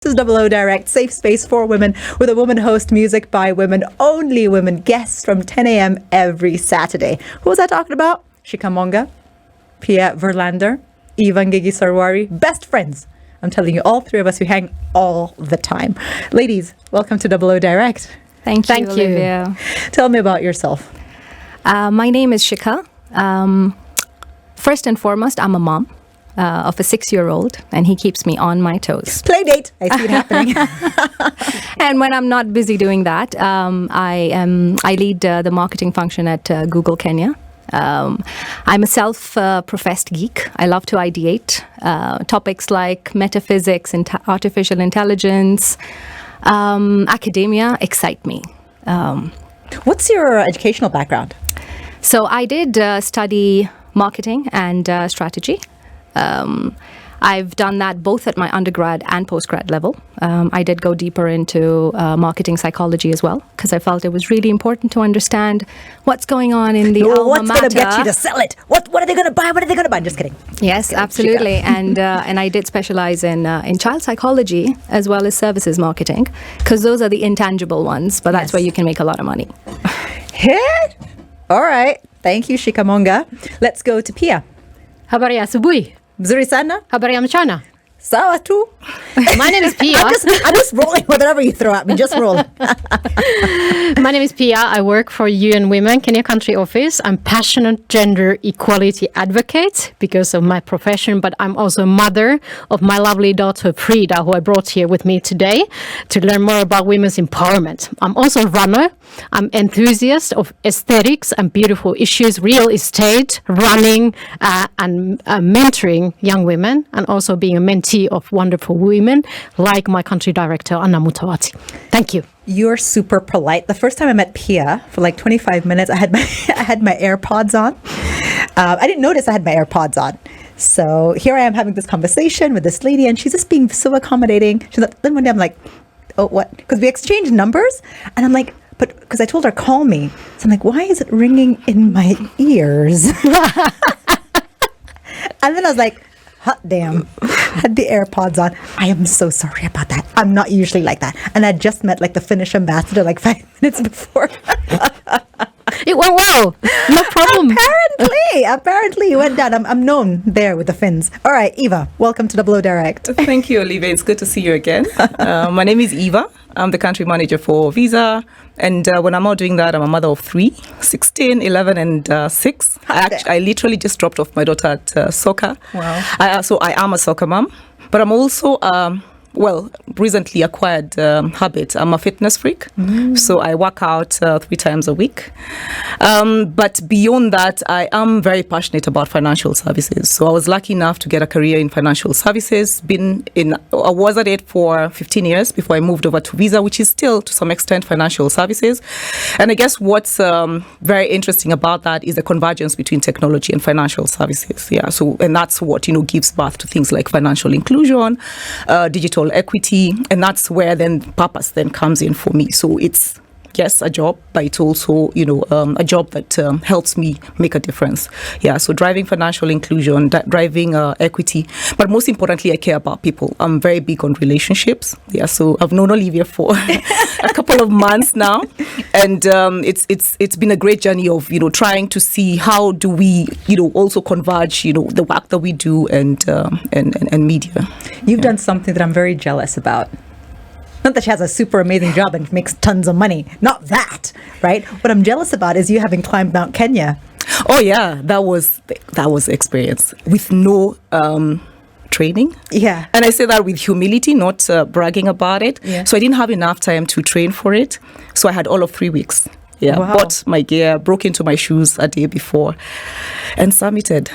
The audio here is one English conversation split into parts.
This is Double O Direct, safe space for women, with a woman host, music by women, only women, guests from 10 a.m. every Saturday. Who was I talking about? Shika Monga, Pia Verlander, Eva Ngigi Sarwari, best friends. I'm telling you, all three of us, we hang all the time. Ladies, welcome to Double O Direct. Thank you, Olivia. Tell me about yourself. My name is Shika. First and foremost, I'm a mom of a 6-year-old, and he keeps me on my toes. Play date. I see it happening. And when I'm not busy doing that, I lead the marketing function at Google Kenya. I'm a self-professed geek. I love to ideate. Topics like metaphysics and artificial intelligence, academia excite me. What's your educational background? So I did study marketing and strategy. I've done that both at my undergrad and postgrad level. I did go deeper into marketing psychology as well, because I felt it was really important to understand what's going on in the alma what's mater. What's going to get you to sell it? What are they going to buy? What are they going to buy? Just kidding. Yes, absolutely. And I did specialize in child psychology as well as services marketing, because those are the intangible ones, but that's where you can make a lot of money. Hit. All right. Thank you, Shikamonga. Let's go to Pia. Habari ya asubuhi. Mzuri sana. Habari ya mchana. Sawa tu. My name is Pia. I'm just rolling with whatever you throw at me. Just roll. My name is Pia. I work for UN Women, Kenya Country Office. I'm passionate gender equality advocate because of my profession, but I'm also a mother of my lovely daughter Frida, who I brought here with me today to learn more about women's empowerment. I'm also a runner. I'm enthusiast of aesthetics and beautiful issues, real estate, running, and mentoring young women, and also being a mentee of wonderful women like my country director, Anna Mutawati. Thank you. You're super polite. The first time I met Pia, for like 25 minutes, I had my AirPods on. I didn't notice I had my AirPods on. So here I am having this conversation with this lady, and she's just being so accommodating. Then one day I'm like, oh, what? Because we exchanged numbers, and I'm like, but because I told her, call me. So I'm like, why is it ringing in my ears? And then I was like, hot damn, had the AirPods on. I am so sorry about that. I'm not usually like that. And I just met like the Finnish ambassador like 5 minutes before. It went well. No problem. Apparently it went down. I'm known there with the Finns. All right, Eva, welcome to Double O Direct. Thank you, Olivia. It's good to see you again. My name is Eva. I'm the country manager for Visa. And when I'm not doing that, I'm a mother of 3, 16, 11, and 6. I literally just dropped off my daughter at soccer. Wow. So I am a soccer mom. But I'm also, recently acquired habit. I'm a fitness freak. So I work out 3 times a week. But beyond that, I am very passionate about financial services. So I was lucky enough to get a career in financial services. I was at it for 15 years before I moved over to Visa, which is still to some extent financial services. And I guess what's very interesting about that is the convergence between technology and financial services. Yeah. So, and that's what, gives birth to things like financial inclusion, digital equity, and that's where then purpose then comes in for me. So it's yes a job, but it's also a job that helps me make a difference. Yeah, so driving financial inclusion, driving equity, but most importantly I care about people. I'm very big on relationships. Yeah, so I've known Olivia for a couple of months now, and it's been a great journey of trying to see how do we also converge the work that we do and media. You've done something that I'm very jealous about. Not that she has a super amazing job and makes tons of money. Not that, right? What I'm jealous about is you having climbed Mount Kenya. Oh yeah, that was experience with no training. Yeah. And I say that with humility, not bragging about it. Yeah. So I didn't have enough time to train for it. So I had all of 3 weeks. Yeah. Wow. Bought my gear, broke into my shoes a day before, and summited.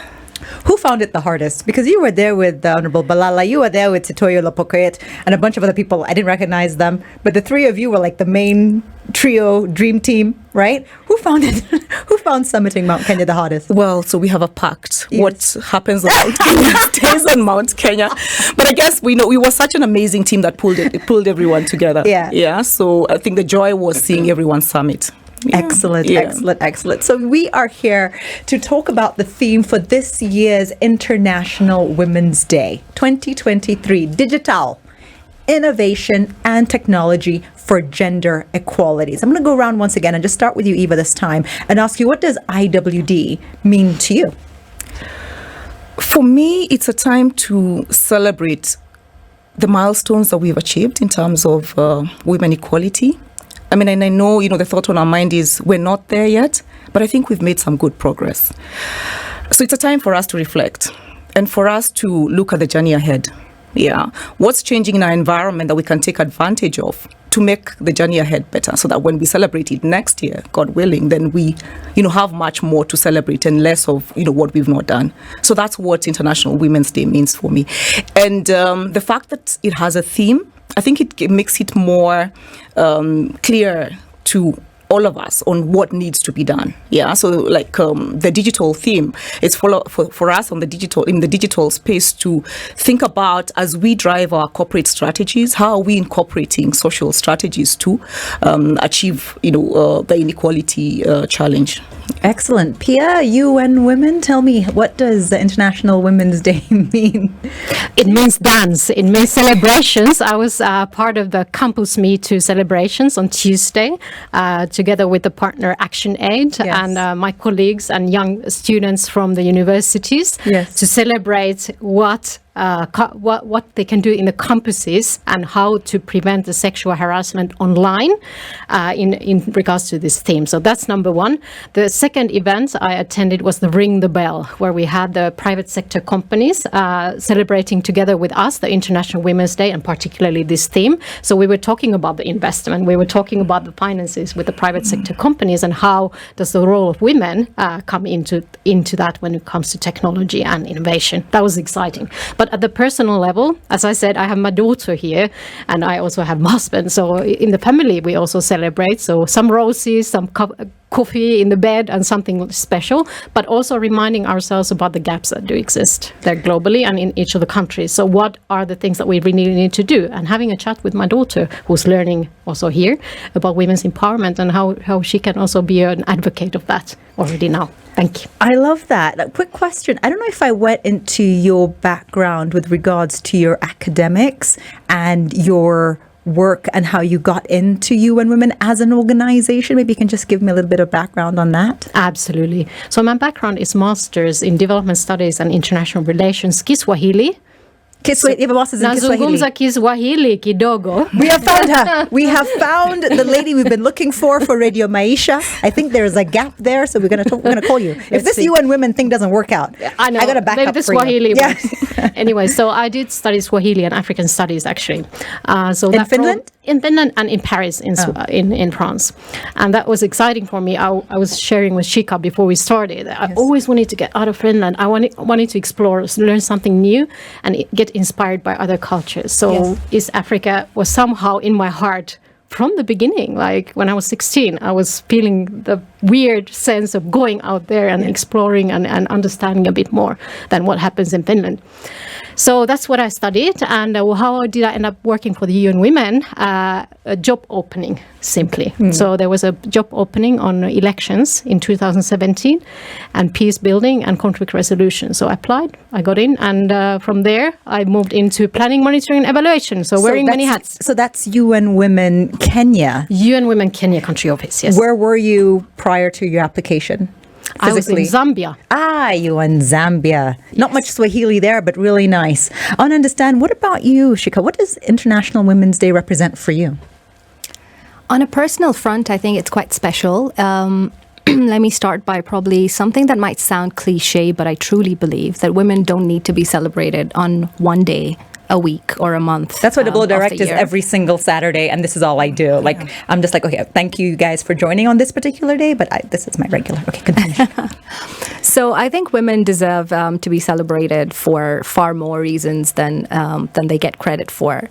Who found it the hardest? Because you were there with the Honorable Balala, you were there with Titoyo Lopokoyet, and a bunch of other people. I didn't recognize them, but the 3 of you were like the main trio, dream team, right? Who found summiting Mount Kenya the hardest? Well, so we have a pact. Yes. What happens on Mount Kenya stays on Mount Kenya. But I guess we were such an amazing team that pulled everyone together. Yeah. Yeah. So I think the joy was seeing everyone summit. Yeah. Excellent. So we are here to talk about the theme for this year's International Women's Day, 2023, DigitAll. innovation and technology for gender equalities. I'm going to go around once again and just start with you, Eva, this time, and ask you, what does IWD mean to you? For me, it's a time to celebrate the milestones that we've achieved in terms of women equality. I mean, and I know, the thought on our mind is we're not there yet, but I think we've made some good progress. So it's a time for us to reflect and for us to look at the journey ahead. Yeah. What's changing in our environment that we can take advantage of to make the journey ahead better, so that when we celebrate it next year, God willing, then we, have much more to celebrate and less of, what we've not done. So that's what International Women's Day means for me. And the fact that it has a theme, I think it makes it more clear to all of us on what needs to be done. Yeah. So like the digital theme is for us in the digital space to think about, as we drive our corporate strategies, how are we incorporating social strategies to achieve, the inequality challenge. Excellent. Pia, UN Women, tell me, what does the International Women's Day mean? It means dance. It means celebrations. I was part of the Campus Me Too celebrations on Tuesday, together with the partner Action Aid and my colleagues and young students from the universities to celebrate what they can do in the campuses and how to prevent the sexual harassment online in regards to this theme. So that's number one. The second event I attended was the Ring the Bell, where we had the private sector companies celebrating together with us the International Women's Day, and particularly this theme. So we were talking about the investment, we were talking about the finances with the private sector companies, and how does the role of women come into that when it comes to technology and innovation. That was exciting. But at the personal level, as I said, I have my daughter here, and I also have my husband. So in the family, we also celebrate. So some roses, some coffee in the bed, and something special, but also reminding ourselves about the gaps that do exist there globally and in each of the countries. So what are the things that we really need to do? And having a chat with my daughter, who's learning also here about women's empowerment and how she can also be an advocate of that already now. Thank you. I love that. A quick question. I don't know if I went into your background with regards to your academics and your work and how you got into UN Women as an organization. Maybe you can just give me a little bit of background on that. Absolutely. So my background is Masters in Development Studies and International Relations, Kiswahili. Nazungumza Kiswahili kidogo. We have found her. We have found the lady we've been looking for Radio Maisha. I think there's a gap there, so we're gonna call you. If this UN Women thing doesn't work out, I got a backup maybe the for Swahili you. works. Anyway, so I did study Swahili and African studies actually. So in Finland? In Finland and in Paris, in France. And that was exciting for me. I was sharing with Shika before we started. I always wanted to get out of Finland. I wanted to explore, learn something new, and get inspired by other cultures. So East Africa was somehow in my heart from the beginning. Like when I was 16, I was feeling the weird sense of going out there and exploring and understanding a bit more than what happens in Finland. So that's what I studied. And how did I end up working for the UN Women? A job opening, simply. So there was a job opening on elections in 2017 and peace building and conflict resolution. So I applied, I got in, and from there I moved into planning, monitoring and evaluation. So wearing many hats. So that's UN Women Kenya. UN Women Kenya country office, yes. Where were you prior to your application? I was in Zambia. You in Zambia. Not much Swahili there, but really nice. I want to understand, what about you, Shika? What does International Women's Day represent for you? On a personal front, I think it's quite special. Let me start by probably something that might sound cliche, but I truly believe that women don't need to be celebrated on one day, a week or a month. That's why the Blow Direct is every single Saturday, and this is all I do. I'm just like, okay, thank you guys for joining on this particular day, but this is my regular. Okay, continue. So I think women deserve to be celebrated for far more reasons than they get credit for.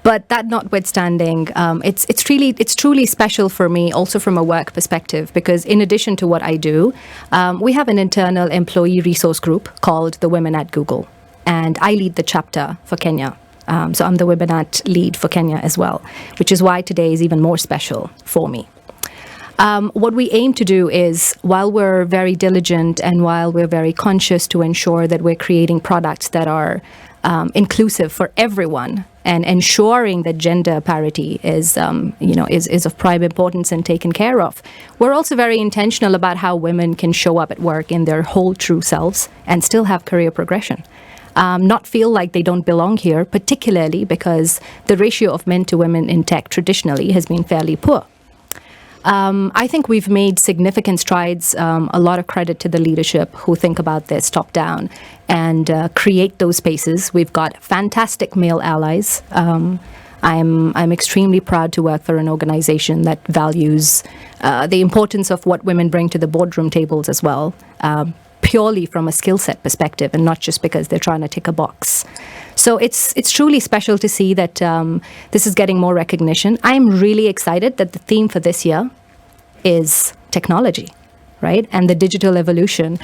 But that notwithstanding, it's truly special for me, also from a work perspective, because in addition to what I do, we have an internal employee resource group called the Women at Google. And I lead the chapter for Kenya. So I'm the Women at lead for Kenya as well, which is why today is even more special for me. What we aim to do is, while we're very diligent and while we're very conscious to ensure that we're creating products that are inclusive for everyone, and ensuring that gender parity is of prime importance and taken care of. We're also very intentional about how women can show up at work in their whole true selves and still have career progression. Not feel like they don't belong here, particularly because the ratio of men to women in tech traditionally has been fairly poor. I think we've made significant strides, a lot of credit to the leadership who think about this top down and create those spaces. We've got fantastic male allies. I'm extremely proud to work for an organization that values the importance of what women bring to the boardroom tables as well, purely from a skill set perspective and not just because they're trying to tick a box. So it's truly special to see that this is getting more recognition. I'm really excited that the theme for this year is technology, right? And the digital evolution.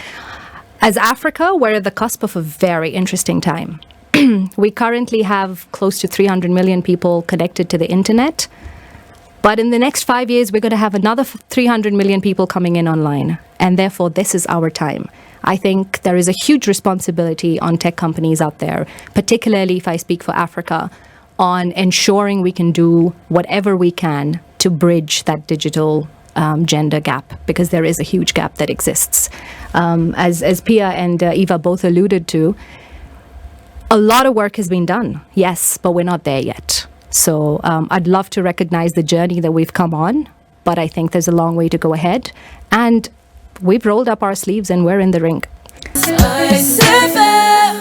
As Africa, we're at the cusp of a very interesting time. We currently have close to 300 million people connected to the internet. But in the next 5 years, we're going to have another 300 million people coming in online. And therefore, this is our time. I think there is a huge responsibility on tech companies out there, particularly if I speak for Africa, on ensuring we can do whatever we can to bridge that digital gender gap, because there is a huge gap that exists. As Pia and Eva both alluded to, a lot of work has been done, yes, but we're not there yet. So I'd love to recognize the journey that we've come on, but I think there's a long way to go ahead. And we've rolled up our sleeves and we're in the ring.